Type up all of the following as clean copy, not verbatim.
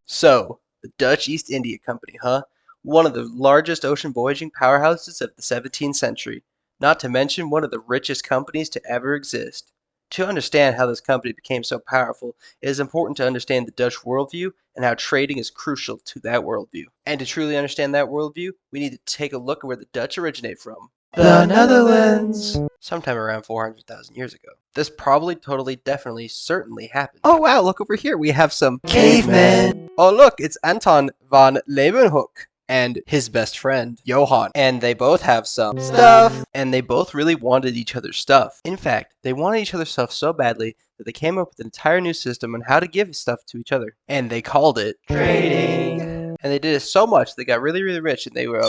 So, the Dutch East India Company, huh? One of the largest ocean voyaging powerhouses of the 17th century, not to mention one of the richest companies to ever exist. To understand how this company became so powerful, it is important to understand the Dutch worldview and how trading is crucial to that worldview. And to truly understand that worldview, we need to take a look at where the Dutch originate from. The Netherlands. Sometime around 400,000 years ago. This probably, totally, definitely, certainly happened. Oh wow, look over here. We have some Cavemen. Oh look, it's Anton van Leeuwenhoek and his best friend, Johan. And they both have some stuff. And they both really wanted each other's stuff. In fact, they wanted each other's stuff so badly that they came up with an entire new system on how to give stuff to each other. And they called it trading. And they did it so much they got really, really rich, and they were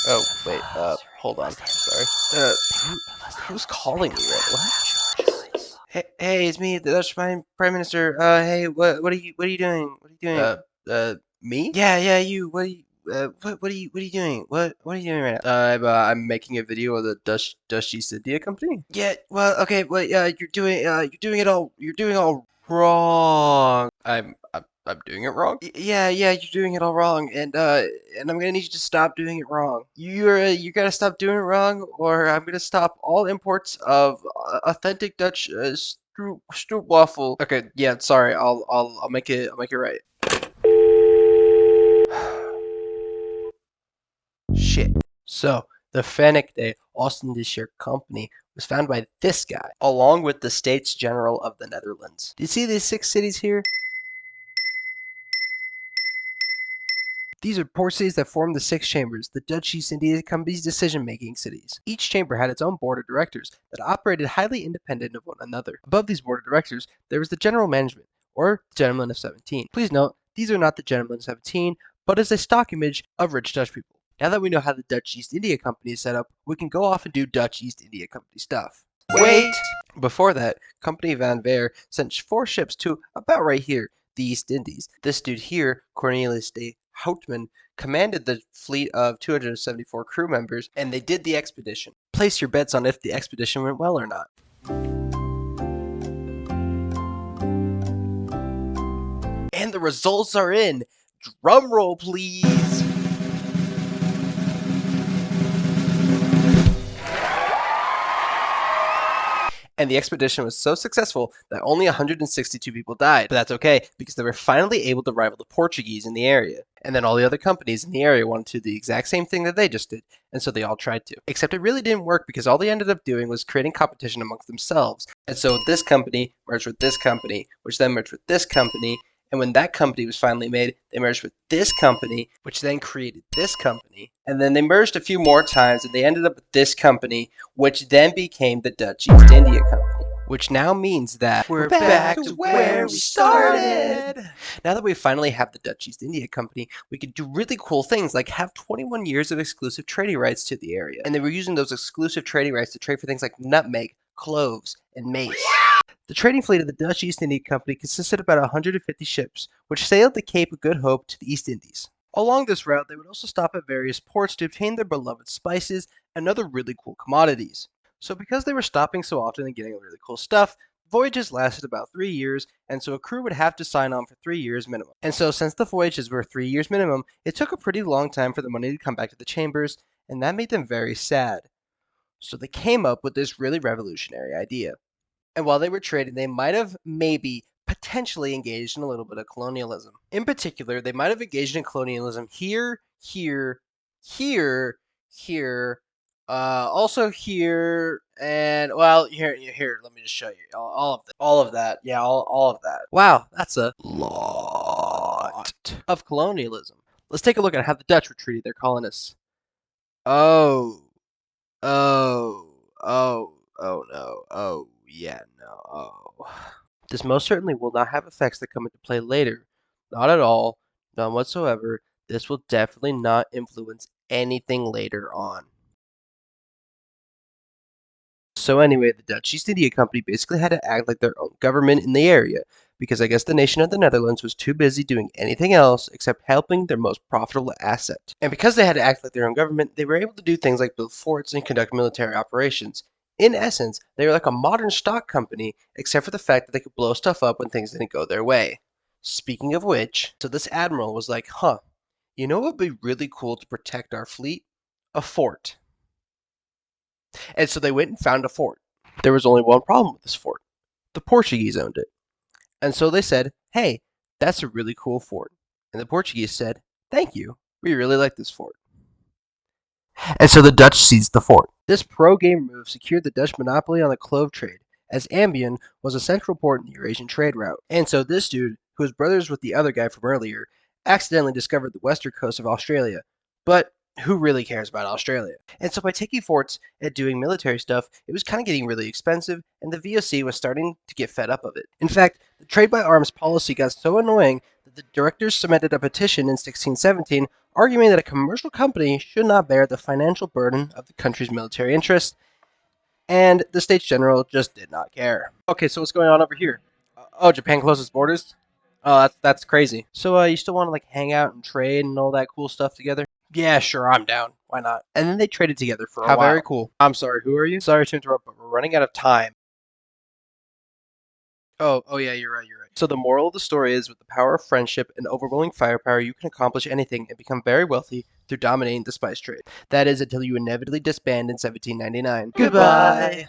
oh wait, hold on. Sorry. Who's calling me? What? Hey, it's me, the Dutch Prime Minister. Hey, what are you doing? What are you doing? Me? Yeah, you. What are you? What are you doing? What are you doing right now? I'm making a video of the Dutch East India Company. Yeah, well, okay, well, you're doing it all wrong. I'm doing it wrong? Yeah, you're doing it all wrong, and I'm gonna need you to stop doing it wrong. You gotta stop doing it wrong, or I'm gonna stop all imports of authentic Dutch stroopwafel. Okay, yeah, sorry, I'll make it right. Shit. So, the Verenigde Oost-Indische Company was founded by this guy, along with the States General of the Netherlands. Do you see these 6 cities here? These are port cities that form the 6 chambers, the Dutch East India Company's decision-making cities. Each chamber had its own board of directors that operated highly independent of one another. Above these board of directors, there was the general management, or the Gentlemen of 17. Please note, these are not the Gentlemen of 17, but is a stock image of rich Dutch people. Now that we know how the Dutch East India Company is set up, we can go off and do Dutch East India Company stuff. Wait! Before that, Company Van Veer sent 4 ships to about right here, the East Indies. This dude here, Cornelis de Houtman, commanded the fleet of 274 crew members, and they did the expedition. Place your bets on if the expedition went well or not. And the results are in! Drum roll, please! And the expedition was so successful that only 162 people died. But that's okay, because they were finally able to rival the Portuguese in the area. And then all the other companies in the area wanted to do the exact same thing that they just did, and so they all tried to. Except it really didn't work, because all they ended up doing was creating competition amongst themselves. And so this company merged with this company, which then merged with this company, and when that company was finally made, they merged with this company, which then created this company. And then they merged a few more times, and they ended up with this company, which then became the Dutch East India Company. Which now means that we're back to where we started. Now that we finally have the Dutch East India Company, we can do really cool things like have 21 years of exclusive trading rights to the area. And they were using those exclusive trading rights to trade for things like nutmeg, cloves, and mace. The trading fleet of the Dutch East India Company consisted of about 150 ships, which sailed the Cape of Good Hope to the East Indies. Along this route, they would also stop at various ports to obtain their beloved spices and other really cool commodities. So because they were stopping so often and getting really cool stuff, voyages lasted about 3 years, and so a crew would have to sign on for 3 years minimum. And so since the voyages were 3 years minimum, it took a pretty long time for the money to come back to the chambers, and that made them very sad. So they came up with this really revolutionary idea. And while they were trading, they might have potentially engaged in a little bit of colonialism. In particular, they might have engaged in colonialism here, also here, and well, here. Let me just show you all of that. Yeah, all of that. Wow, that's a lot of colonialism. Let's take a look at how the Dutch were treating their colonists. Oh no. Yeah, no. Oh. This most certainly will not have effects that come into play later. Not at all. None whatsoever. This will definitely not influence anything later on. So anyway, the Dutch East India Company basically had to act like their own government in the area, because I guess the nation of the Netherlands was too busy doing anything else except helping their most profitable asset. And because they had to act like their own government, they were able to do things like build forts and conduct military operations. In essence, they were like a modern stock company, except for the fact that they could blow stuff up when things didn't go their way. Speaking of which, so this admiral was like, you know what would be really cool to protect our fleet? A fort. And so they went and found a fort. There was only one problem with this fort. The Portuguese owned it. And so they said, hey, that's a really cool fort. And the Portuguese said, thank you. We really like this fort. And so the Dutch seized the fort. This pro-game move secured the Dutch monopoly on the clove trade, as Ambien was a central port in the Eurasian trade route. And so this dude, who was brothers with the other guy from earlier, accidentally discovered the western coast of Australia. But who really cares about Australia? And so by taking forts and doing military stuff, it was kind of getting really expensive, and the VOC was starting to get fed up of it. In fact, the trade by arms policy got so annoying that the directors submitted a petition in 1617 arguing that a commercial company should not bear the financial burden of the country's military interests, and the States General just did not care. Okay, so what's going on over here? Oh, Japan closed its borders? Oh, that's crazy. So, you still want to like hang out and trade and all that cool stuff together? Yeah, sure, I'm down. Why not? And then they traded together for a while. How very cool. I'm sorry, who are you? Sorry to interrupt, but we're running out of time. Oh yeah, you're right. So the moral of the story is, with the power of friendship and overwhelming firepower, you can accomplish anything and become very wealthy through dominating the spice trade. That is, until you inevitably disband in 1799. Goodbye.